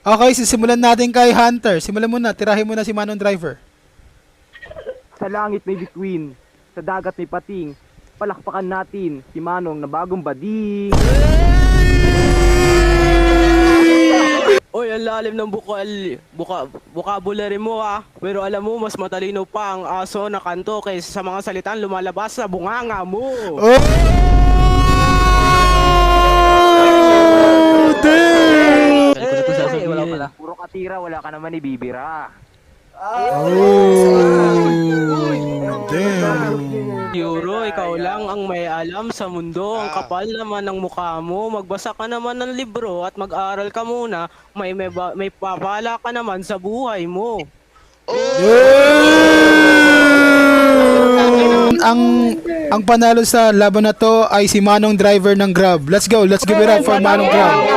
Okay, sisimulan natin kay Hunter. Simulan mo na, tirahin mo na si Manong Driver. Sa langit may bituin, sa dagat may pating. Palakpakan natin si Manong na bagong bading. Oy, ang lalim ng vocabulary mo ah. Pero alam mo, mas matalino pa ang aso na kanto kaysa sa mga salitang lumalabas sa bunganga mo. Oh! Damn! Wala pala. Puro katira, wala ka naman ibibira. Oh! Damn! Euro, ikaw lang ang may alam sa mundo. Ang kapal naman ng mukha mo. Magbasa ka naman ng libro at mag-aral ka muna. May papala ka naman sa buhay mo. Ang panalo sa laban na to ay si Manong Driver ng Grab. Let's go, let's give it up for Manong Grab.